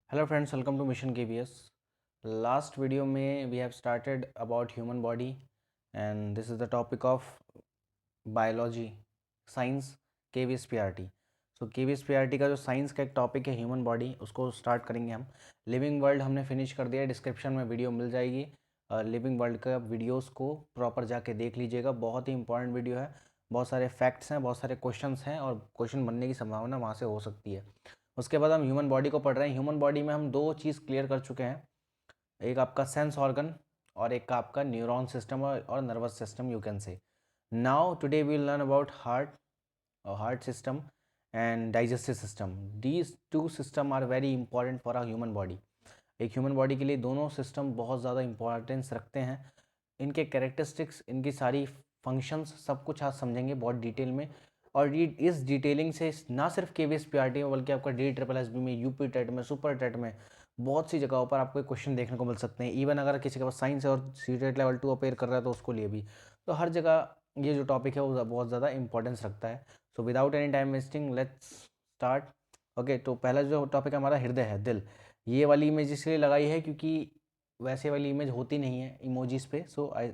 Hello friends, welcome to mission KVS. Last video में we have started about human body and this is the topic of biology science KVS PRT. So KVS PRT का जो science का एक topic है human body, उसको start करेंगे हम। Living world हमने फिनिश कर दिया है, डिस्क्रिप्शन में वीडियो मिल जाएगी। लिविंग वर्ल्ड का वीडियोस को प्रॉपर जाके देख लीजिएगा, बहुत ही इंपॉर्टेंट वीडियो है। बहुत सारे फैक्ट्स हैं, बहुत सारे क्वेश्चंस हैं और क्वेश्चन बनने की संभावना वहाँ से हो सकती है। उसके बाद हम ह्यूमन बॉडी को पढ़ रहे हैं। ह्यूमन बॉडी में हम दो चीज़ क्लियर कर चुके हैं, एक आपका सेंस ऑर्गन और एक का आपका न्यूरॉन सिस्टम और nervous system, you can say. Now today we will learn about heart system and digestive system. These two system are very important for a human body. एक ह्यूमन बॉडी के लिए दोनों system बहुत ज़्यादा importance रखते हैं। इनके कैरेक्टरिस्टिक्स, इनकी सारी फंक्शंस, सब कुछ आज समझेंगे बहुत डिटेल में। और ये इस डिटेलिंग से ना सिर्फ केवीएस पीआरटी में बल्कि आपका डी ट्रिपल एस बी में, यूपी टेट में, सुपर टेट में, बहुत सी जगहों पर आपको क्वेश्चन देखने को मिल सकते हैं। इवन अगर किसी के पास साइंस है और सी टेट लेवल 2 अपेयर कर रहा है तो उसको लिए भी, तो हर जगह ये जो टॉपिक है वो बहुत ज़्यादा इंपॉर्टेंस रखता है। So without any time wasting let's start. Okay, तो पहला जो टॉपिक हमारा हृदय है, दिल। ये वाली इमेज इसलिए लगाई है क्योंकि वैसे वाली इमेज होती नहीं है इमोजीज पे, सो आई,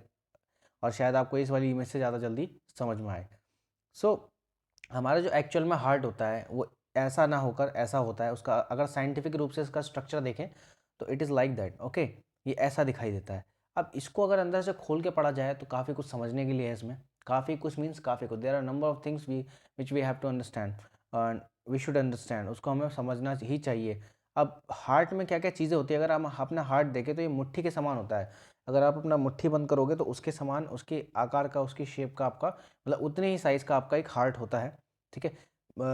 और शायद आपको इस वाली इमेज से ज़्यादा जल्दी समझ में आए। सो हमारा जो एक्चुअल में हार्ट होता है वो ऐसा ना होकर ऐसा होता है। उसका अगर साइंटिफिक रूप से इसका स्ट्रक्चर देखें तो it is like that. Okay, ये ऐसा दिखाई देता है। अब इसको अगर अंदर से खोल के पढ़ा जाए तो काफ़ी कुछ समझने के लिए है इसमें। काफ़ी कुछ मीन्स काफ़ी कुछ, there are number of things which we have to understand, we should understand, उसको हमें समझना ही चाहिए। अब हार्ट में क्या क्या चीज़ें होती है, अगर हम अपना हार्ट देखें तो ये मुट्ठी के समान होता है। अगर आप अपना मुट्ठी बंद करोगे तो उसके समान, उसके आकार का, उसकी शेप का आपका, मतलब उतने ही साइज़ का आपका एक हार्ट होता है। ठीक है,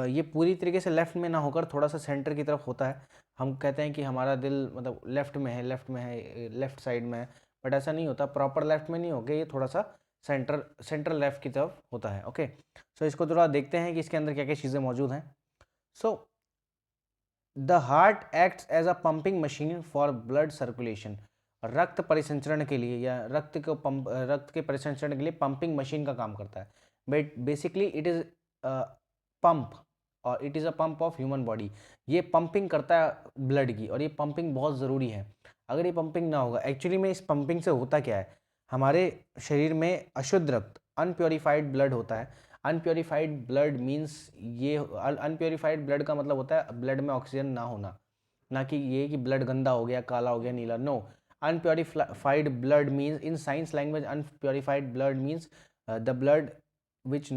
ये पूरी तरीके से लेफ्ट में ना होकर थोड़ा सा सेंटर की तरफ होता है। हम कहते हैं कि हमारा दिल मतलब लेफ्ट में है, लेफ्ट में है, लेफ्ट साइड में है, बट ऐसा नहीं होता। प्रॉपर लेफ्ट में नहीं होगा, ये थोड़ा सा सेंट्रल लेफ्ट की तरफ होता है। ओके, सो इसको थोड़ा देखते हैं कि इसके अंदर क्या क्या चीज़ें मौजूद हैं। So the heart acts as a pumping machine for blood circulation. रक्त परिसंचरण के लिए या रक्त के परिसंचरण के लिए पंपिंग मशीन का काम करता है। But basically it is pump, और it is a pump of human body. ये पंपिंग करता है ब्लड की, और ये पंपिंग बहुत ज़रूरी है। अगर ये पंपिंग ना होगा, एक्चुअली में इस पंपिंग से होता क्या है, हमारे शरीर में अशुद्ध रक्त, अनप्योरीफाइड ब्लड होता है। अनप्योरीफाइड ब्लड मीन्स, ये अनप्योरीफाइड ब्लड का मतलब होता है ब्लड में ऑक्सीजन ना होना। ना कि ये कि ब्लड गंदा हो गया, काला हो गया, नीला, no. Unpurified blood means, in science language, unpurified blood means the blood which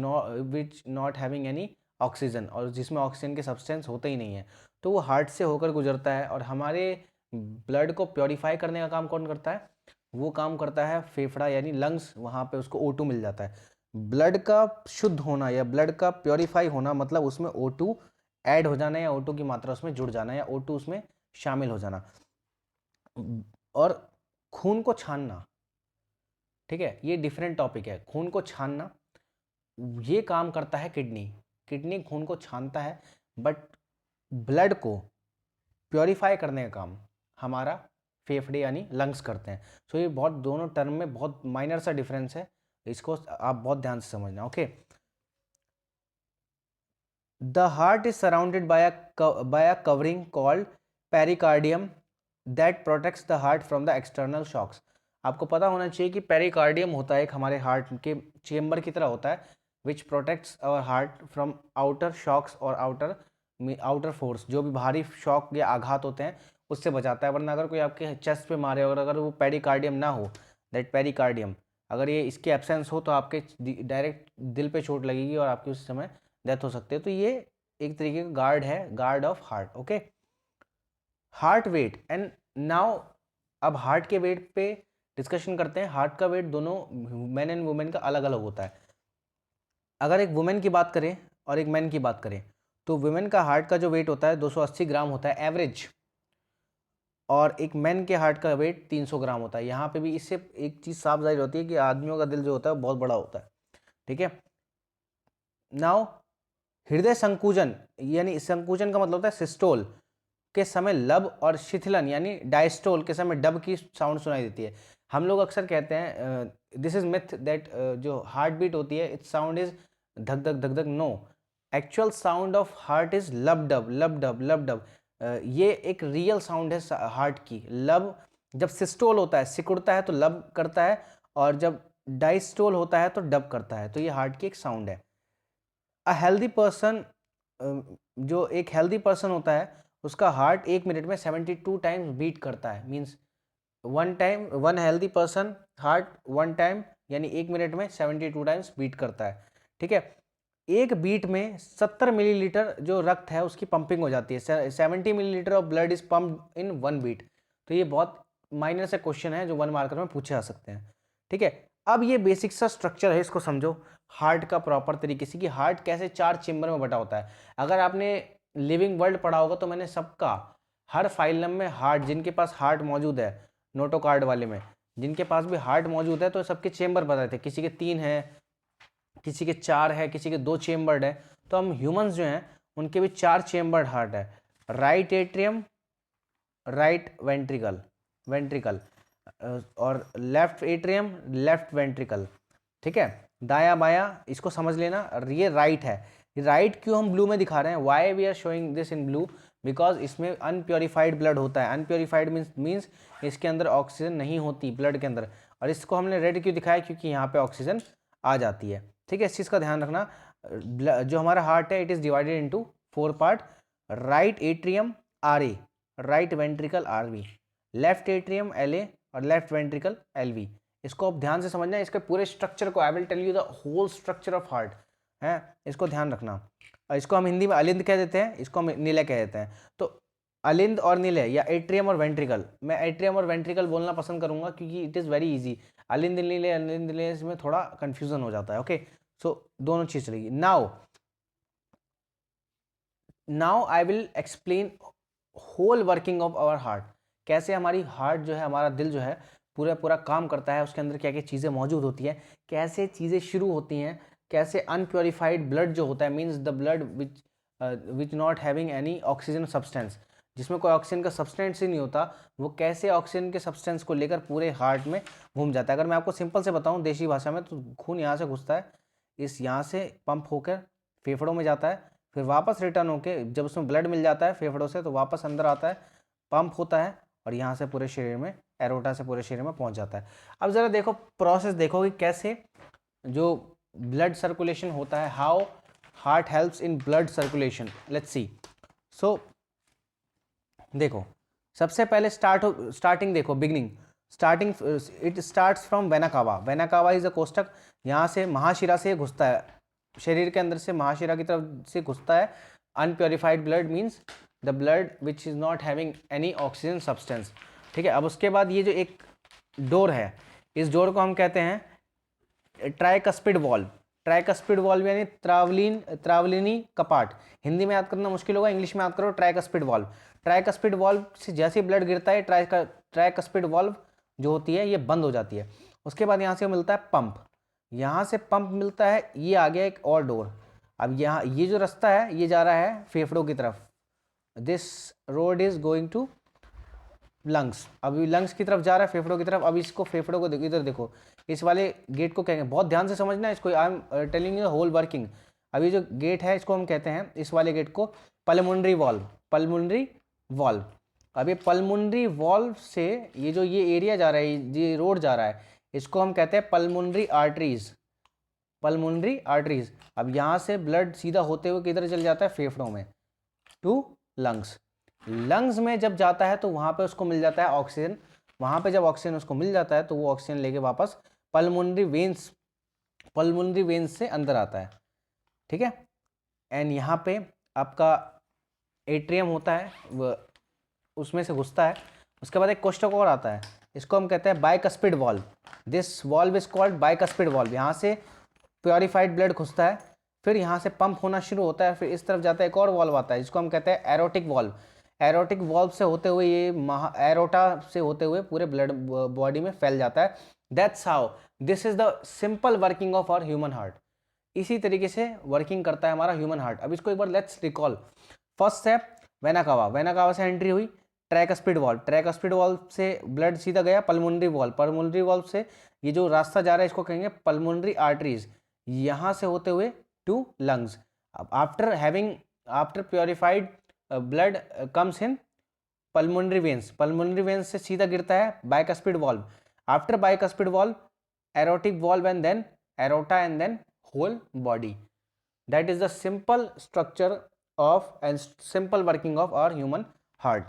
not having any oxygen, और जिसमें ऑक्सीजन के सब्सटेंस होते ही नहीं है। तो वो हार्ट से होकर गुजरता है, और हमारे ब्लड को प्योरीफाई करने का काम कौन करता है? वो काम करता है फेफड़ा यानी लंग्स। वहाँ पे उसको O2 मिल जाता है। ब्लड का शुद्ध होना या ब्लड का प्योरीफाई होना मतलब उसमें O2 ऐड हो जाना, या O2 की मात्रा उसमें जुड़ जाना, या O2 उसमें शामिल हो जाना। और खून को छानना, ठीक है, ये डिफरेंट टॉपिक है। खून को छानना, ये काम करता है किडनी। किडनी खून को छानता है, बट ब्लड को प्योरीफाई करने का काम हमारा फेफड़े यानी लंग्स करते हैं। सो ये बहुत, दोनों टर्म में बहुत माइनर सा डिफरेंस है, इसको आप बहुत ध्यान से समझना। Okay, the heart is surrounded by a covering called pericardium that protects the heart from the external shocks. आपको पता होना चाहिए कि पेरिकार्डियम होता है एक हमारे हार्ट के चेम्बर की तरह होता है, which protects our heart from outer shocks और आउटर फोर्स। जो भी बाहरी शॉक या आघात होते हैं उससे बचाता है। वरना अगर कोई आपके चेस्ट पे मारे और अगर वो पेरिकार्डियम ना हो, दैट पेरिकार्डियम, अगर ये इसकी एब्सेंस हो तो आपके डायरेक्ट दिल पे चोट लगेगी और आपकी उस समय डेथ हो सकती है। तो ये एक तरीके का गार्ड है, guard of heart. Okay, heart weight and now, अब हार्ट के वेट पे डिस्कशन करते हैं। हार्ट का वेट दोनों मैन एंड वुमेन का अलग अलग होता है। अगर एक वुमेन की बात करें और एक मैन की बात करें, तो वुमेन का हार्ट का जो वेट होता है 280 ग्राम होता है एवरेज, और एक मैन के हार्ट का वेट 300 ग्राम होता है। यहाँ पे भी इससे एक चीज़ साफ जाहिर होती है कि आदमियों का दिल जो होता है बहुत बड़ा होता है। ठीक है, नाउ हृदय संकुचन, यानी संकुचन का मतलब होता है सिस्टोल के समय लब, और शिथिलन यानी डायस्टोल के समय डब की साउंड सुनाई देती है। हम लोग अक्सर कहते हैं, दिस इज मिथ, दैट जो हार्ट बीट होती है इट्स साउंड इज धक धक धक धक। No, actual sound of heart is lub dub lub dub lub dub. ये एक रियल साउंड है हार्ट की। लब जब सिस्टोल होता है, सिकुड़ता है तो लब करता है, और जब डायस्टोल होता है तो डब करता है। तो ये हार्ट की एक साउंड है। अ हेल्दी पर्सन, जो एक हेल्दी पर्सन होता है उसका हार्ट 1 मिनट में 72 टाइम्स बीट करता है। Means one healthy person heart 1 time यानी 1 मिनट में 72 टाइम्स बीट करता है। ठीक है, एक बीट में 70 मिलीलीटर जो रक्त है उसकी पंपिंग हो जाती है। 70 millilitre of blood is pumped in 1 beat. तो ये बहुत माइनर से क्वेश्चन है जो 1 मार्कर में पूछे जा सकते हैं। ठीक है, अब ये बेसिक सा स्ट्रक्चर है, इसको समझो हार्ट का प्रॉपर तरीके से कि हार्ट कैसे 4 चेम्बर में बटा होता है। अगर आपने लिविंग वर्ल्ड पढ़ा होगा तो मैंने सबका हर फाइलम में हार्ट, जिनके पास हार्ट मौजूद है नोटोकार्ड वाले में, जिनके पास भी हार्ट मौजूद है तो सबके चेम्बर बताए थे। किसी के 3 है, किसी के 4 है, किसी के 2 चेम्बर्ड है। तो हम ह्यूमंस जो हैं उनके भी 4 चेम्बर्ड हार्ट है। राइट एट्रियम, राइट वेंट्रिकल और लेफ्ट एट्रियम, लेफ्ट वेंट्रिकल। ठीक है, दाया बाया इसको समझ लेना। ये राइट है। राइट क्यों हम ब्लू में दिखा रहे हैं, why we are showing this in blue, because इसमें अनप्योरीफाइड ब्लड होता है। अनप्योरीफाइड मीन्स इसके अंदर ऑक्सीजन नहीं होती ब्लड के अंदर। और इसको हमने रेड क्यों दिखाया, क्योंकि यहाँ पे ऑक्सीजन आ जाती है। ठीक है, इस चीज़ का ध्यान रखना। जो हमारा हार्ट है it is divided into 4 part. Right atrium RA, right ventricle RV, left atrium LA और लेफ्ट वेंट्रिकल LV। इसको आप ध्यान से समझना, इसके पूरे स्ट्रक्चर को, I will tell you the whole structure of heart है, इसको ध्यान रखना। और इसको हम हिंदी में अलिंद कह देते हैं, इसको हम निलय कह देते हैं। तो अलिंद और निलय या एट्रियम और वेंट्रिकल, मैं एट्रियम और वेंट्रिकल बोलना पसंद करूंगा क्योंकि इट इज़ वेरी इजी। अलिंद निलय में थोड़ा कंफ्यूजन हो जाता है। ओके, सो दोनों चीज चलेगी। Now I will explain whole working of our heart. कैसे हमारी हार्ट जो है, हमारा दिल जो है पूरा काम करता है, उसके अंदर क्या क्या चीज़ें मौजूद होती हैं, कैसे चीज़ें शुरू होती हैं, कैसे अनप्योरीफाइड ब्लड जो होता है, means the blood which not having any oxygen substance, जिसमें कोई ऑक्सीजन का सब्सटेंस ही नहीं होता, वो कैसे ऑक्सीजन के सब्सटेंस को लेकर पूरे हार्ट में घूम जाता है। अगर मैं आपको सिंपल से बताऊं देशी भाषा में, तो खून यहाँ से घुसता है, इस यहाँ से पंप होकर फेफड़ों में जाता है, फिर वापस रिटर्न होके जब उसमें ब्लड मिल जाता है फेफड़ों से तो वापस अंदर आता है, पंप होता है और यहाँ से पूरे शरीर में, एरोटा से पूरे शरीर में पहुँच जाता है। अब ज़रा देखो प्रोसेस, देखो कि कैसे जो ब्लड सर्कुलेशन होता है, how heart helps in blood circulation. Let's see. So देखो, सबसे पहले स्टार्टिंग देखो, beginning starting, it starts from vena cava. Vena cava is a कोष्ठक, यहाँ से महाशिरा से घुसता है, शरीर के अंदर से महाशिरा की तरफ से घुसता है। Unpurified blood means the blood which is not having any oxygen substance. ठीक है, अब उसके बाद ये जो एक डोर है, इस डोर को हम कहते हैं ट्राइकस्पिड वॉल्व। ट्राइकस्पिड वॉल्व यानी त्रावलिनी कपाट। हिंदी में याद करना मुश्किल होगा, इंग्लिश में याद करो ट्राइकस्पिड वॉल्व। ट्राइकस्पिड वॉल्व से जैसे ही ब्लड गिरता है, ट्राइकस्पिड वॉल्व जो होती है ये बंद हो जाती है। उसके बाद यहाँ से मिलता है पंप, यहाँ से पंप मिलता है, ये आ गया एक और डोर। अब यहाँ ये जो रास्ता है ये जा रहा है फेफड़ों की तरफ, this road is going to lungs. अभी लंग्स की तरफ जा रहा है, फेफड़ों की तरफ। अब इसको फेफड़ों को देखो, इधर देखो, इस वाले गेट को कहेंगे, बहुत ध्यान से समझना इसको, I am telling you whole working. अभी जो गेट है इसको हम कहते हैं, इस वाले गेट को पल्मोनरी वॉल्व, पल्मोनरी वॉल्व। अब ये पल्मोनरी वॉल्व से ये जो ये एरिया जा रहा है, ये रोड जा रहा है, इसको हम कहते हैं पल्मोनरी आर्टरीज, पल्मोनरी आर्टरीज। अब यहाँ से ब्लड सीधा होते हुए किधर चल जाता है, फेफड़ों में, टू लंग्स। लंग्स में जब जाता है तो वहाँ पे उसको मिल जाता है ऑक्सीजन। वहाँ पे जब ऑक्सीजन उसको मिल जाता है तो वो ऑक्सीजन लेके वापस पल्मोनरी वेन्स से अंदर आता है। ठीक है, एंड यहाँ पे आपका एट्रियम होता है, वो उसमें से घुसता है। उसके बाद एक कोष्ठक और आता है, इसको हम कहते हैं bicuspid valve. This valve is called bicuspid valve. यहाँ से प्योरीफाइड ब्लड घुसता है, फिर यहाँ से पंप होना शुरू होता है, फिर इस तरफ जाता है, एक और वॉल्व आता है जिसको हम कहते हैं एरोटिक वॉल्व। एरोटिक वॉल्व से होते हुए ये एरोटा से होते हुए पूरे ब्लड बॉडी में फैल जाता है। That's how this is the simple working of our human heart. इसी तरीके से वर्किंग करता है हमारा ह्यूमन हार्ट। अब इसको एक बार let's recall. First step vena cava, vena cava से एंट्री हुई ट्रैकस्पिड वॉल्व, ट्रैकस्पिड वॉल्व से ब्लड सीधा गया पल्मोनरी वॉल्व, पल्मोनरी वॉल्व से ये जो रास्ता जा रहा है इसको कहेंगे पल्मोनरी आर्टरीज, यहाँ से होते हुए to lungs. After purified blood comes in pulmonary veins, pulmonary veins से सीधा गिरता है bicuspid valve, after bicuspid valve aortic valve and then aorta and then whole body. That is the simple structure of and simple working of our human heart.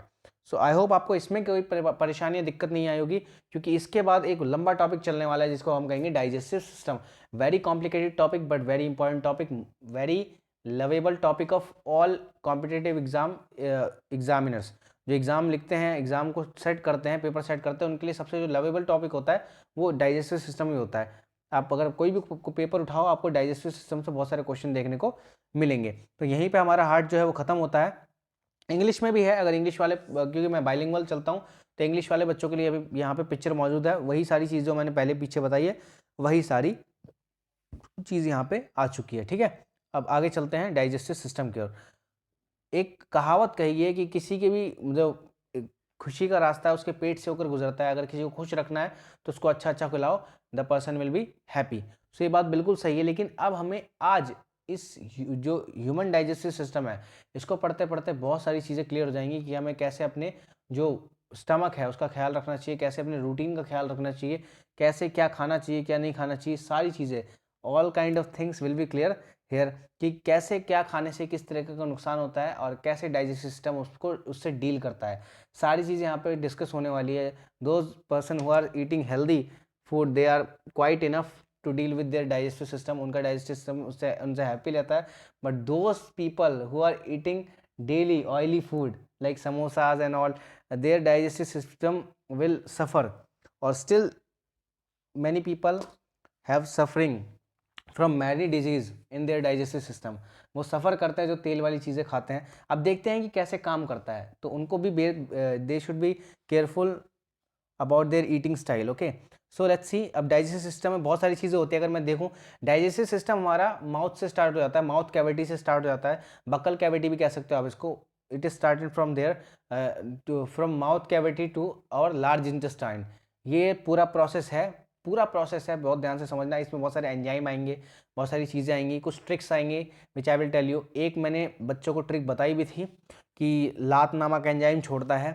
So I hope आपको इसमें कोई परेशानी या दिक्कत नहीं आई होगी, क्योंकि इसके बाद एक लंबा टॉपिक चलने वाला है जिसको हम कहेंगे digestive system. Very complicated topic but very important topic, very lovable topic of all competitive examiners. जो एग्जाम लिखते हैं, एग्जाम को सेट करते हैं, पेपर सेट करते हैं, उनके लिए सबसे जो लवेबल टॉपिक होता है वो डाइजेस्टिव सिस्टम ही होता है. आप अगर कोई भी पेपर उठाओ आपको डाइजेस्टिव सिस्टम से बहुत सारे क्वेश्चन देखने को मिलेंगे. तो यहीं पे हमारा हार्ट जो है वो ख़त्म होता है. इंग्लिश में भी है, अगर इंग्लिश वाले, क्योंकि मैं बाइलिंगुअल चलता हूँ तो इंग्लिश वाले बच्चों के लिए अभी यहाँ पे पिक्चर मौजूद है. वही सारी चीज़ जो मैंने पहले पीछे बताई है वही सारी चीज़ यहाँ पे आ चुकी है. ठीक है, अब आगे चलते हैं डाइजेस्टिव सिस्टम की ओर. एक कहावत कही है कि किसी के भी जो खुशी का रास्ता है उसके पेट से होकर गुजरता है. अगर किसी को खुश रखना है तो उसको अच्छा अच्छा खिलाओ, the person will be happy. So ये बात बिल्कुल सही है. लेकिन अब हमें आज इस जो ह्यूमन डाइजेस्टिव सिस्टम है इसको पढ़ते पढ़ते बहुत सारी चीज़ें क्लियर हो जाएंगी कि हमें कैसे अपने जो स्टमक है उसका ख्याल रखना चाहिए, कैसे अपने रूटीन का ख्याल रखना चाहिए, कैसे क्या खाना चाहिए क्या नहीं खाना चाहिए. सारी चीज़ें, all kind of things will be clear here, कि कैसे क्या खाने से किस तरीके का नुकसान होता है और कैसे डाइजेस्टिव सिस्टम उसको उससे डील करता है. सारी चीज़ें यहाँ पे डिस्कस होने वाली है. Those person who are eating healthy food they are quite enough to deal with their digestive system. उनका डाइजेस्टिव सिस्टम उससे उनसे हैप्पी रहता है. But those people who are eating daily oily food like samosas and all, their digestive system will suffer. और still many people have suffering from many disease in their digestive system. वो suffer करते हैं जो तेल वाली चीज़ें खाते हैं. अब देखते हैं कि कैसे काम करता है, तो उनको भी they should be careful about their eating style. Okay, so let's see. अब डाइजेस्टिव सिस्टम में बहुत सारी चीज़ें होती है. अगर मैं देखूं, डाइजेस्टिव सिस्टम हमारा माउथ से स्टार्ट हो जाता है, माउथ कैविटी से स्टार्ट हो जाता है, बकल कैविटी भी कह सकते हो आप इसको. It is started from there from mouth cavity to और लार्ज इंटेस्टाइन. ये पूरा प्रोसेस है, बहुत ध्यान से समझना. इसमें बहुत सारे एंजाइम आएंगे, बहुत सारी चीज़ें आएंगी, कुछ ट्रिक्स आएंगे विच आई विल टेल यू. एक मैंने बच्चों को ट्रिक बताई भी थी कि लात नामक एंजाइम छोड़ता है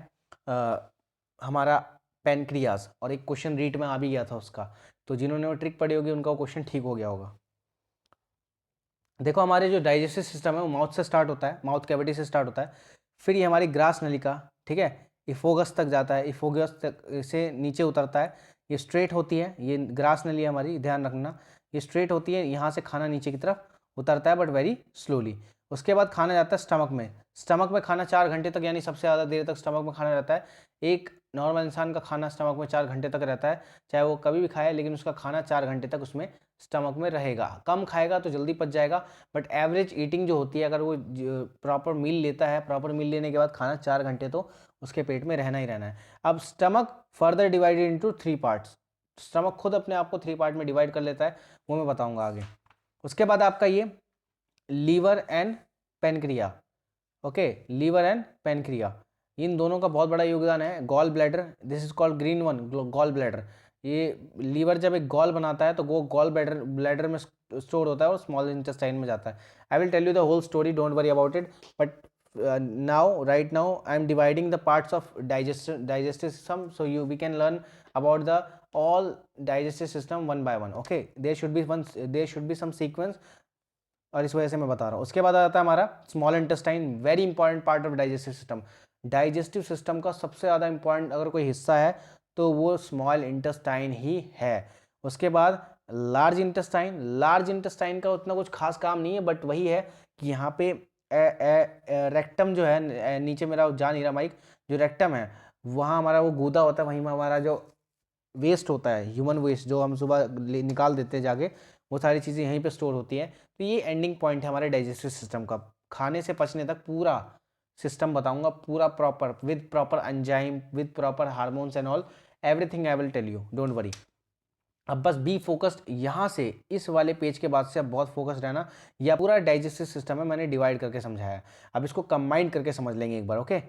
हमारा पेनक्रियाज, और एक क्वेश्चन रीट में आ भी गया था उसका. तो जिन्होंने वो ट्रिक पढ़ी होगी उनका वो क्वेश्चन ठीक हो गया होगा. देखो, हमारे जो डाइजेस्टिव सिस्टम है वो माउथ से स्टार्ट होता है, माउथ कैविटी से स्टार्ट होता है. फिर ये हमारी ग्रास नलिका, ठीक है, इफोगस तक जाता है, इफोगस तक से नीचे उतरता है. ये स्ट्रेट होती है, ये ग्रास नली हमारी, ध्यान रखना, ये स्ट्रेट होती है. यहाँ से खाना नीचे की तरफ उतरता है बट वेरी स्लोली. उसके बाद खाना जाता है स्टमक में. स्टमक में खाना 4 घंटे तक, यानी सबसे ज़्यादा देर तक स्टमक में खाना रहता है. एक नॉर्मल इंसान का खाना स्टमक में 4 घंटे तक रहता है, चाहे वो कभी भी खाए, लेकिन उसका खाना 4 घंटे तक उसमें स्टमक में रहेगा. कम खाएगा तो जल्दी पच जाएगा, बट एवरेज ईटिंग जो होती है, अगर वो प्रॉपर मील लेता है, प्रॉपर मील लेने के बाद खाना 4 घंटे तो उसके पेट में रहना ही रहना है. अब stomach further divided into 3 parts. Stomach खुद अपने आप को 3 पार्ट में डिवाइड कर लेता है, वो मैं बताऊंगा आगे. उसके बाद आपका ये liver and pancreas. Okay, liver and pancreas, इन दोनों का बहुत बड़ा योगदान है. Gall bladder, this is called green one, gall bladder. ये लीवर जब एक गॉल बनाता है तो वो गॉल ब्लैडर में स्टोर होता है और स्मॉल इंटेस्टाइन में जाता है. I will tell you the whole story, don't worry about it. But now right now I am dividing the parts of digestive system, so we can learn about the all digestive system one by one. Okay, there should be some sequence, और इस वजह से मैं बता रहा हूँ. उसके बाद आता है हमारा small intestine, very important part of digestive system. Digestive system का सबसे ज़्यादा इंपॉर्टेंट अगर कोई हिस्सा है तो वो स्मॉल इंटेस्टाइन ही है. उसके बाद लार्ज इंटेस्टाइन. लार्ज इंटेस्टाइन का उतना कुछ खास काम नहीं है, बट वही है कि यहाँ पे रेक्टम जो है, नीचे मेरा जा नहीं रहा माइक, जो रेक्टम है वहाँ हमारा वो गूदा होता है, वहीं में हमारा जो वेस्ट होता है, ह्यूमन वेस्ट, जो हम सुबह निकाल देते हैं जाके, वो सारी चीज़ें यहीं पे स्टोर होती हैं. तो ये एंडिंग पॉइंट है हमारे डाइजेस्टिव सिस्टम का. खाने से पचने तक पूरा सिस्टम बताऊंगा, पूरा proper, with proper enzyme, with proper hormones and all, everything I will tell you, don't worry. अब बस बी फोकस्ड. यहाँ से इस वाले पेज के बाद से अब बहुत फोकस्ड रहना. यह पूरा डाइजेस्टिव सिस्टम है, मैंने डिवाइड करके समझाया. अब इसको कंबाइन करके समझ लेंगे एक बार. ओके,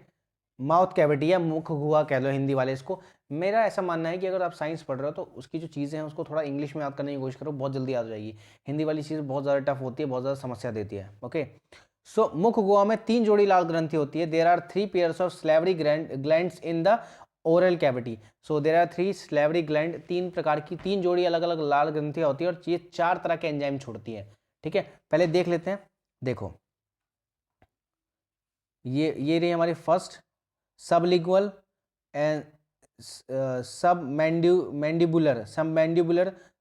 माउथ कैविटी या मुख गुहा कह लो हिंदी वाले इसको. मेरा ऐसा मानना है कि अगर आप साइंस पढ़ रहे हो तो उसकी जो चीज़ें हैं उसको थोड़ा इंग्लिश में याद करने की कोशिश करो, बहुत जल्दी याद हो जाएगी. हिंदी वाली चीज़ बहुत ज़्यादा टफ होती है, बहुत ज़्यादा समस्या देती है. ओके, सो मुख गुहा में 3 जोड़ी लाल ग्रंथि होती है। There are 3 pairs of salivary glands in the oral cavity. So there are 3 salivary gland, 3 प्रकार की 3 जोड़ी अलग अलग लाल ग्रंथियां होती है और ये 4 तरह के एंजाइम छोड़ती है। ठीक है, पहले देख लेते हैं। देखो ये रही हमारी first sublingual and mandibular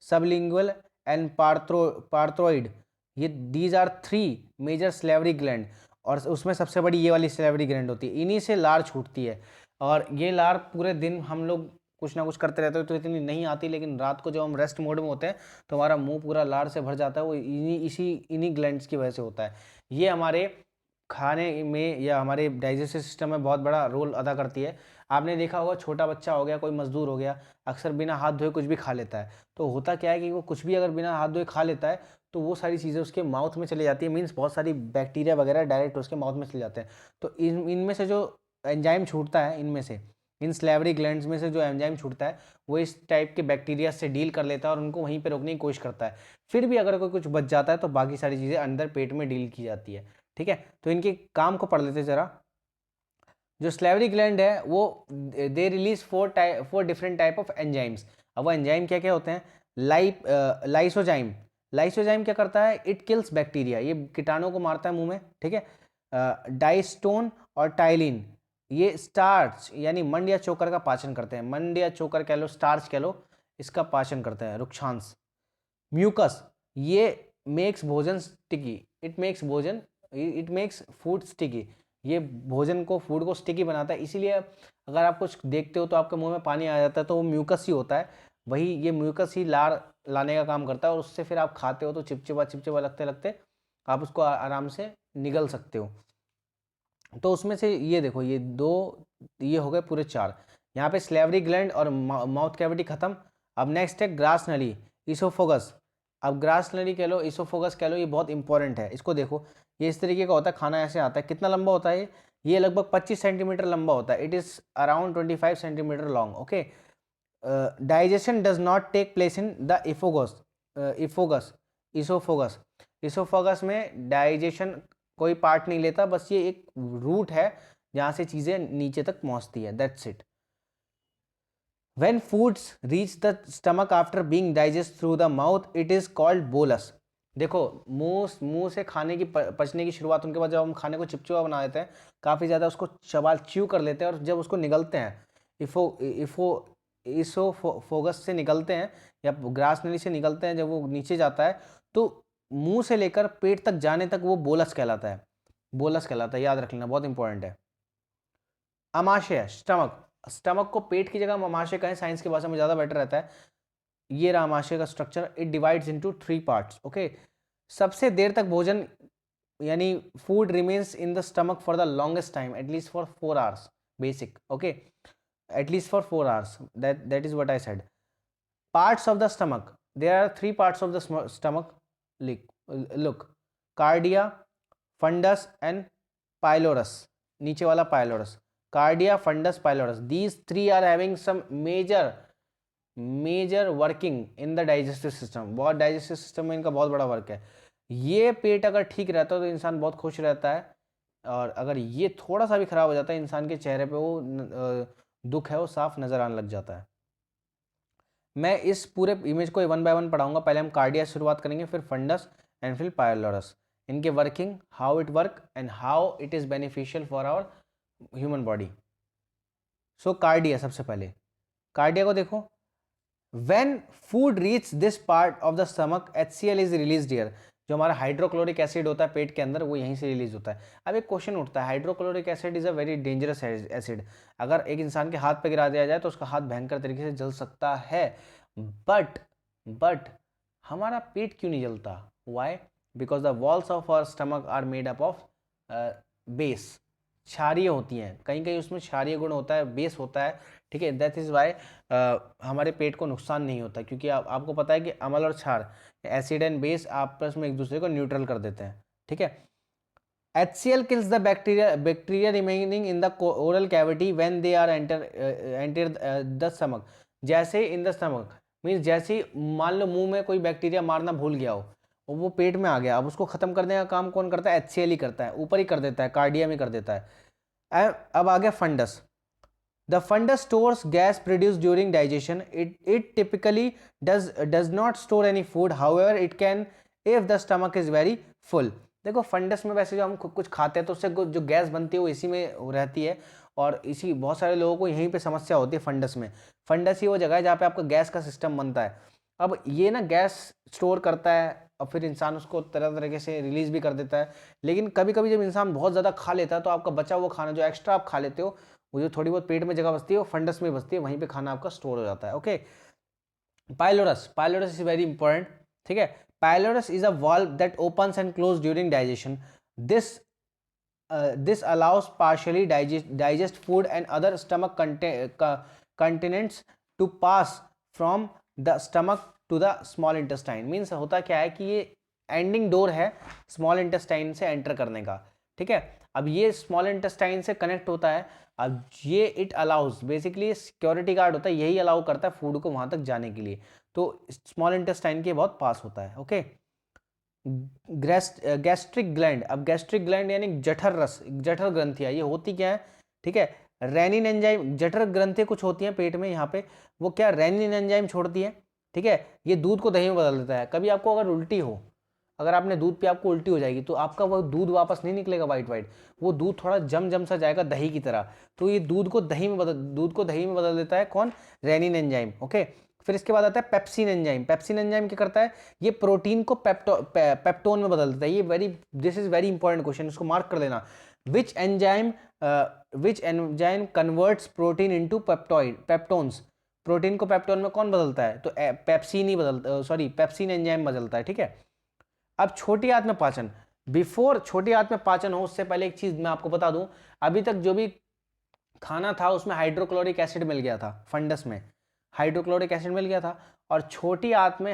sublingual and parotid. ये these are 3 major salivary gland, और उसमें सबसे बड़ी ये वाली स्लेवरी ग्लैंड होती है। इन्हीं से लार छूटती है, और ये लार पूरे दिन हम लोग कुछ ना कुछ करते रहते हैं तो इतनी नहीं आती, लेकिन रात को जब हम रेस्ट मोड में होते हैं तो हमारा मुंह पूरा लार से भर जाता है। वो इन्हीं ग्लैंड्स की वजह से होता है। ये हमारे खाने में या हमारे डाइजेस्टिव सिस्टम में बहुत बड़ा रोल अदा करती है। आपने देखा होगा, छोटा बच्चा हो गया, कोई मजदूर हो गया, अक्सर बिना हाथ धोए कुछ भी खा लेता है। तो होता क्या है कि वो कुछ भी अगर बिना हाथ धोए खा लेता है तो वो सारी चीज़ें उसके माउथ में चली जाती है। मीन्स बहुत सारी बैक्टीरिया वगैरह डायरेक्ट उसके माउथ में चले जाते हैं। तो इनमें से जो एंजाइम छूटता है, इनमें से इन स्लेवरी ग्लैंड्स में से जो एंजाइम छूटता है वो इस टाइप के बैक्टीरिया से डील कर लेता है और उनको वहीं पे रोकने की कोशिश करता है। फिर भी अगर कोई कुछ बच जाता है तो बाकी सारी चीज़ें अंदर पेट में डील की जाती है। ठीक है, तो इनके काम को पढ़ लेते जरा। जो स्लेवरी ग्लैंड है वो they release 4 different type of enzymes. अब वो एंजाइम क्या क्या होते हैं? लाइसोजाइम। लाइसोजाइम क्या करता है? इट किल्स बैक्टीरिया, ये कीटाणु को मारता है मुंह में। ठीक है, डाइस्टोन और टाइलिन, ये स्टार्च यानी मंड या चोकर का पाचन करते हैं। मंड या चोकर कह लो, स्टार्च कह लो, इसका पाचन करते हैं। रुक्षांश। म्यूकस, ये मेक्स भोजन sticky, it makes food sticky, ये भोजन को, फूड को स्टिकी बनाता है। इसीलिए अगर आप कुछ देखते हो तो आपके मुंह में पानी आ जाता है तो वो म्यूकस ही होता है। वही ये म्यूकस ही लार लाने का काम करता है, और उससे फिर आप खाते हो तो चिपचिपा चिपचिपा लगते लगते आप उसको आराम से निगल सकते हो। तो उसमें से ये देखो, ये 2, ये हो गए पूरे 4। यहाँ पे स्लेवरी ग्लैंड और माउथ कैविटी खत्म। अब नेक्स्ट है ग्रास नली, इसोफोगस। अब ग्रास नली कह लो, इसोफोगस कह लो, ये बहुत इंपॉर्टेंट है। इसको देखो, ये इस तरीके का होता है, खाना ऐसे आता है। कितना लंबा होता है ये लगभग 25 सेंटीमीटर लंबा होता है। It is around 25 centimetre long. Okay, digestion does not take place in the oesophagus. Oesophagus में डाइजेशन कोई पार्ट नहीं लेता, बस ये एक रूट है जहां से चीजें नीचे तक पहुंचती है। That's it. When foods reach the stomach after being digested through the mouth, it is called bolus. देखो, मुंह से खाने की पचने की शुरुआत उनके बाद जब हम खाने को चिपचिपा बना देते हैं, काफ़ी ज़्यादा उसको चबा च्यू कर लेते हैं, और जब उसको निगलते हैं, इसोफोगस से निकलते हैं या ग्रास नली से निकलते हैं, जब वो नीचे जाता है तो मुंह से लेकर पेट तक जाने तक वो बोलस कहलाता है। बोलस कहलाता है, याद रख लेना, बहुत इंपॉर्टेंट है। अमाशय, स्टमक। स्टमक को पेट की जगह अमाशय कहें, साइंस की भाषा में ज़्यादा बेटर रहता है। ये रहा अमाशय का structure. It divides into 3 parts. Okay, सबसे देर तक भोजन यानी food remains in the stomach for the longest time, at least for 4 hours. Basic, okay, at least for 4 hours, that is what I said. Parts of the stomach, there are 3 parts of the stomach. Look, cardia, fundus and pylorus. नीचे वाला pylorus, cardia, fundus, pylorus. These 3 are having some major working in the digestive system. बहुत digestive system में इनका बहुत बड़ा work है। ये पेट अगर ठीक रहता है तो इंसान बहुत खुश रहता है, और अगर ये थोड़ा सा भी खराब हो जाता है, इंसान के चेहरे पे वो दुख है वो साफ नजर आने लग जाता है। मैं इस पूरे इमेज को 1 बाय 1 पढ़ाऊंगा। पहले हम कार्डिया से शुरुआत करेंगे, फिर फंडस एंड फिर पायलोरस। इनके working, how it work and how it is beneficial for our human body. So cardia, सबसे पहले कार्डिया को देखो। When food reach this part of the stomach, HCl is released here. जो हमारा hydrochloric acid होता है पेट के अंदर, वो यहीं से रिलीज होता है। अब एक क्वेश्चन उठता है, hydrochloric acid is a very dangerous acid. अगर एक इंसान के हाथ पे गिरा दिया जाए तो उसका हाथ भयंकर तरीके से जल सकता है। बट हमारा पेट क्यों नहीं जलता? Why? Because the walls of our stomach are made up of base. क्षारीय होती हैं, कहीं कहीं उसमें क्षारीय गुण होता है, बेस होता है। ठीक है, दैट इज वाई हमारे पेट को नुकसान नहीं होता, क्योंकि आपको पता है कि अम्ल और क्षार, एसिड एंड बेस, आपस में एक दूसरे को न्यूट्रल कर देते हैं। ठीक है, HCl kills the bacteria remaining in the oral cavity when they are enter the stomach. जैसे इन द स्टमक मीन्स जैसे मान लो मुंह में कोई बैक्टीरिया मारना भूल गया हो, और वो पेट में आ गया, अब उसको खत्म करने का काम कौन करता है? HCl ही करता है, ऊपर ही कर देता है, कार्डियम ही कर देता है। अब आ गया funds. The fundus stores gas produced during digestion. It typically does not store any food. However, it can if the stomach is very full. देखो फंडस में वैसे जो हम कुछ खाते हैं तो उससे जो गैस बनती है वो इसी में रहती है, और इसी बहुत सारे लोगों को यहीं पे समस्या होती है फंडस में। फंडस ही वो जगह है जहाँ पे आपका गैस का सिस्टम बनता है। अब ये ना गैस स्टोर करता है और फिर इंसान उसको तरह तरीके से रिलीज भी कर देता है। लेकिन कभी कभी जब इंसान बहुत ज़्यादा खा लेता है तो आपका बचा हुआ खाना जो एक्स्ट्रा आप खा लेते हो, वो जो थोड़ी बहुत पेट में जगह बचती है वो फंडस में बचती है, वहीं पे खाना आपका स्टोर हो जाता है। Okay, pylorus, pylorus is very important. ठीक है, pylorus is a valve that opens and close during digestion. This allows partially digest food and other stomach contents to pass from the stomach to the small intestine. Means होता क्या है कि ये ending door है small intestine से enter करने का। ठीक है, अब ये स्मॉल इंटेस्टाइन से कनेक्ट होता है। अब ये it allows, basically security guard होता है, यही अलाउ करता है फूड को वहां तक जाने के लिए। तो स्मॉल इंटेस्टाइन के बहुत पास होता है। Okay, gastric gland. अब गैस्ट्रिक ग्लैंड यानी जठर रस, जठर ग्रंथियां, ये होती क्या है? ठीक है, रेनिन एंजाइम, जठर ग्रंथि कुछ होती हैं पेट में यहाँ पे, वो क्या रेनिन एंजाइम छोड़ती है। ठीक है, ये दूध को दही में बदल देता है। कभी आपको अगर उल्टी हो, अगर आपने दूध पिया आपको उल्टी हो जाएगी, तो आपका वो दूध वापस नहीं निकलेगा वाइट वाइट, वो दूध थोड़ा जम सा जाएगा दही की तरह। तो ये दूध को दही में बदल देता है कौन? Rennin enzyme. ओके, फिर इसके बाद आता है पेप्सिन एंजाइम। पेप्सिन एंजाइम क्या करता है? ये प्रोटीन को पेप्टोन में बदल देता है। ये this is very important question, इसको मार्क कर लेना। Which enzyme converts protein into peptones. Protein को पेप्टोन में कौन बदलता है? तो पेप्सिन एंजाइम बदलता है। ठीक है, अब छोटी आंत में पाचन। बिफोर छोटी आंत में पाचन हो उससे पहले एक चीज मैं आपको बता दूं, अभी तक जो भी खाना था उसमें हाइड्रोक्लोरिक एसिड मिल गया था, फंडस में हाइड्रोक्लोरिक एसिड मिल गया था, और छोटी आंत में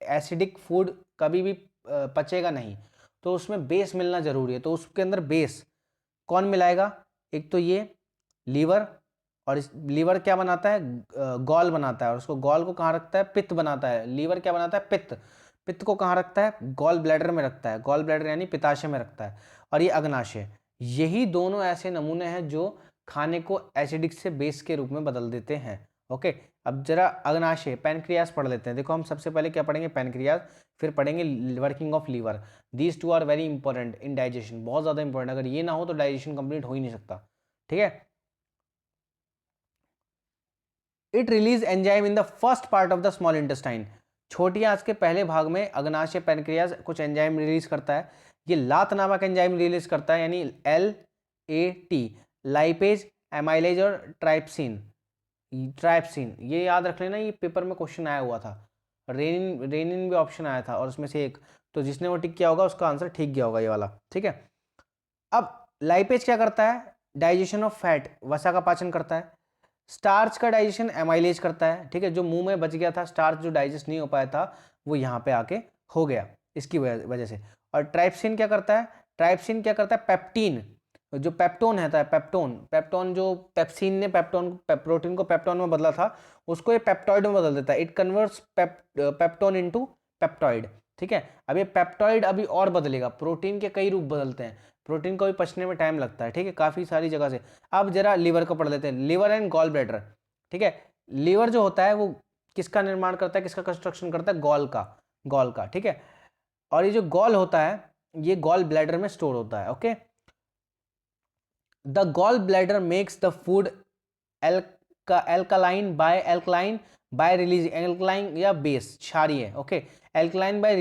एसिडिक फूड कभी भी पचेगा नहीं, तो उसमें बेस मिलना जरूरी है। तो उसके अंदर बेस कौन मिलाएगा? एक तो ये लीवर, और इस लीवर क्या बनाता है? गॉल बनाता है, और उसको गॉल को कहाँ रखता है? पित्त बनाता है। लीवर क्या बनाता है? पित्त। पित्त को कहाँ रखता है? गॉल ब्लैडर में रखता है, गॉल ब्लैडर यानी पित्ताशय में रखता है। और ये अग्नाशय, यही दोनों ऐसे नमूने हैं जो खाने को एसिडिक से बेस के रूप में बदल देते हैं। ओके, अब जरा अग्नाशय पैनक्रियास पढ़ लेते हैं। देखो हम सबसे पहले क्या पढ़ेंगे? पैनक्रियास, फिर पढ़ेंगे working of liver. These two are very important in digestion, बहुत ज्यादा इंपॉर्टेंट। अगर ये ना हो तो डाइजेशन कंप्लीट हो ही नहीं सकता। ठीक है, it release enzyme in the first part of the small intestine. छोटी आंत के पहले भाग में अग्नाशय पैनक्रियाज कुछ एंजाइम रिलीज करता है। ये लात नामक एंजाइम रिलीज करता है, यानी LAT, लाइपेज, एमाइलेज और ट्राइप्सिन। ट्राइप्सिन ये याद रख लेना, ये पेपर में क्वेश्चन आया हुआ था। रेनिन रेनिन भी ऑप्शन आया था और उसमें से एक, तो जिसने वो टिक किया होगा उसका आंसर ठीक गया होगा ये वाला। ठीक है, अब लाइपेज क्या करता है? डाइजेशन ऑफ फैट, वसा का पाचन करता है। स्टार्च का डाइजेशन एमाइलेज करता है। ठीक है, जो मुंह में बच गया था स्टार्च, जो डाइजेस्ट नहीं हो पाया था, वो यहाँ पे आके हो गया इसकी वजह से। और ट्राइप्सिन क्या करता है? ट्राइप्सिन क्या करता है? पेप्टीन, जो पेप्टोन है पेप्टोन जो पेप्सिन ने प्रोटीन को पेप्टोन में बदला था, उसको ये पेप्टॉइड में बदल देता है। It converts peptone into peptoid. ठीक है, अब ये पेप्टॉइड अभी और बदलेगा, प्रोटीन के कई रूप बदलते हैं, प्रोटीन को भी पचने में टाइम लगता है। ठीक है, काफी सारी जगह से। अब जरा लीवर को पढ़ लेते हैं, लीवर एंड गॉल ब्लैडर। ठीक है, लीवर जो होता है वो किसका निर्माण करता है, किसका कंस्ट्रक्शन करता है? गॉल का। ठीक है, और ये जो गॉल होता है ये गॉल ब्लैडर में स्टोर होता है। Okay, the gall bladder makes the food alkaline by releasing, alkaline या बेस क्षारीय। Okay, alkaline by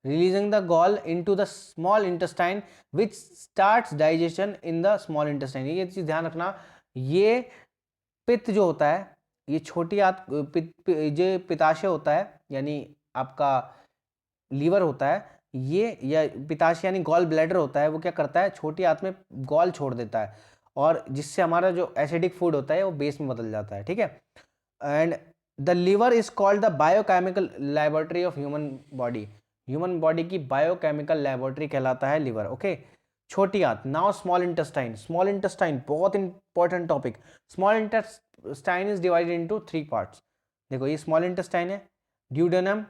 releasing the gall into the small intestine which starts digestion in the small intestine। ये चीज ध्यान रखना, ये पित्त जो होता है, ये छोटी जो पित्ताशय होता है यानी आपका लीवर होता है, ये या पित्ताशय यानी गॉल ब्लैडर होता है, वो क्या करता है? छोटी आंत में गॉल छोड़ देता है, और जिससे हमारा जो एसिडिक फूड होता है वो बेस में बदल जाता है। ठीक है, and the liver is called the biochemical laboratory of human body की बायोकेमिकल लैबोरेटरी कहलाता है लीवर। ओके, छोटी आंत। नाउ स्मॉल इंटेस्टाइन बहुत important topic. Small intestine is divided into 3 parts. देखो ये स्मॉल इंटेस्टाइन है, duodenum,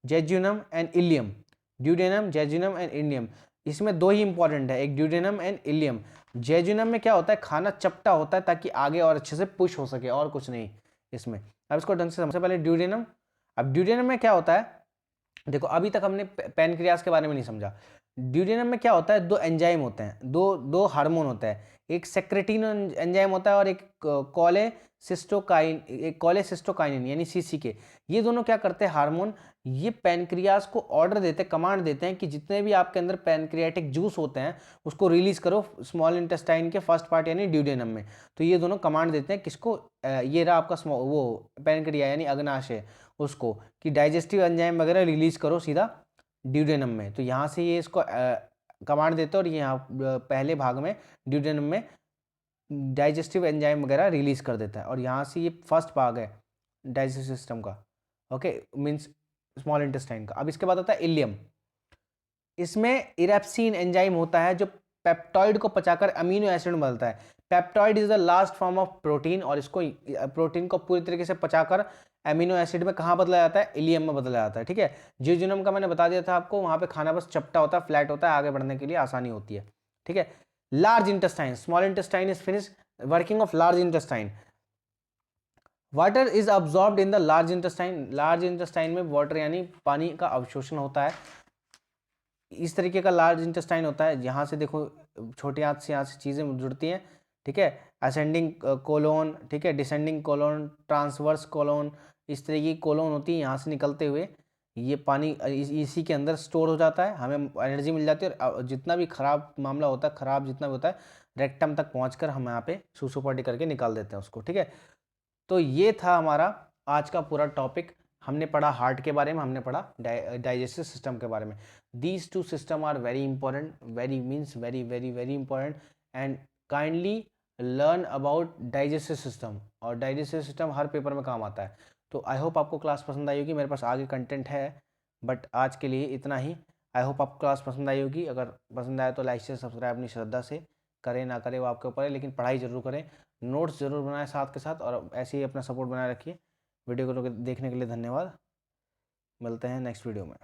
jejunum and ileum. Duodenum, jejunum and ileum, इसमें दो ही इंपॉर्टेंट है, एक ड्यूडेनम एंड इलियम। जेजुनम में क्या होता है, खाना चपटा होता है ताकि आगे और अच्छे से पुश हो सके, और कुछ नहीं इसमें। अब इसको ढंग से समझ, पहले ड्यूडेनम। अब ड्यूडेनम में क्या होता है, देखो अभी तक हमने पैनक्रियाज के बारे में नहीं समझा। ड्यूडेनम में क्या होता है, दो एंजाइम होते हैं, दो हार्मोन होता है, एक सेक्रेटिन एंजाइम होता है और एक कोलेसिस्टोकाइनिन यानी सीसीके। ये दोनों क्या करते हैं, हार्मोन, ये पैनक्रियाज को ऑर्डर देते हैं, कमांड देते हैं कि जितने भी आपके अंदर पैनक्रियाटिक जूस होते हैं उसको रिलीज करो स्मॉल इंटेस्टाइन के फर्स्ट पार्ट यानी ड्यूडेनम में। तो ये दोनों कमांड देते हैं किसको, ये रहा आपका वो पैनक्रिया यानी अग्नाशय, उसको कि डाइजेस्टिव एंजाइम वगैरह रिलीज करो सीधा ड्यूडेनम में। तो यहाँ से ये इसको कमांड देते हैं और ये यहाँ पहले भाग में ड्यूडेनम में डाइजेस्टिव एंजाइम वगैरह रिलीज कर देता है, और यहाँ से ये फर्स्ट भाग है डाइजेस्टिव सिस्टम का, ओके, मीन्स स्मॉल इंटेस्टाइन का। अब इसके बाद आता है इलियम। इसमें इरेप्सिन एंजाइम होता है जो पेप्टॉइड को पचाकर अमीनो एसिड में बदलता है। Peptoid is the last form of protein, और इसको प्रोटीन को पूरी तरीके से पचाकर अमीनो एसिड में कहाँ बदला जाता है, इलियम में बदला जाता है, ठीक है। जेजुनम का मैंने बता दिया था आपको, वहां पे खाना बस चपटा होता है, फ्लैट होता है, आगे बढ़ने के लिए आसानी होती है, ठीक है। Large intestine, small intestine is finish working of large intestine. Water is absorbed in the large intestine, large intestine में वाटर यानी पानी का अवशोषण होता है। इस तरीके का लार्ज इंटेस्टाइन होता है, यहाँ से देखो छोटे हाथ से यहाँ से चीज़ें जुड़ती हैं, ठीक है। असेंडिंग कोलोन, ठीक है, डिसेंडिंग कोलोन, ट्रांसवर्स कोलोन, इस तरह की कोलोन होती है, यहाँ से निकलते हुए ये पानी इसी के अंदर स्टोर हो जाता है, हमें एनर्जी मिल जाती है, और जितना भी खराब मामला होता है, खराब जितना भी होता है, रेक्टम तक पहुँच हम यहाँ पे सुसुपाटी करके निकाल देते हैं उसको, ठीक है। तो ये था हमारा आज का पूरा टॉपिक। हमने पढ़ा हार्ट के बारे में, हमने पढ़ा डाइजेस्टिव सिस्टम के बारे में। These two system are very important, very means very very very important, and kindly learn about digestive system. और डाइजेस्टिव सिस्टम हर पेपर में काम आता है। तो आई होप आपको क्लास पसंद आई होगी। मेरे पास आगे कंटेंट है, बट आज के लिए इतना ही। आई होप आपको क्लास पसंद आई होगी। अगर पसंद आए तो लाइक से सब्सक्राइब अपनी श्रद्धा से करें, ना करें वो आपके ऊपर है, लेकिन पढ़ाई जरूर करें, नोट्स जरूर बनाएं साथ के साथ, और ऐसे ही अपना सपोर्ट बनाए रखिए। वीडियो को देखने के लिए धन्यवाद। मिलते हैं नेक्स्ट वीडियो में।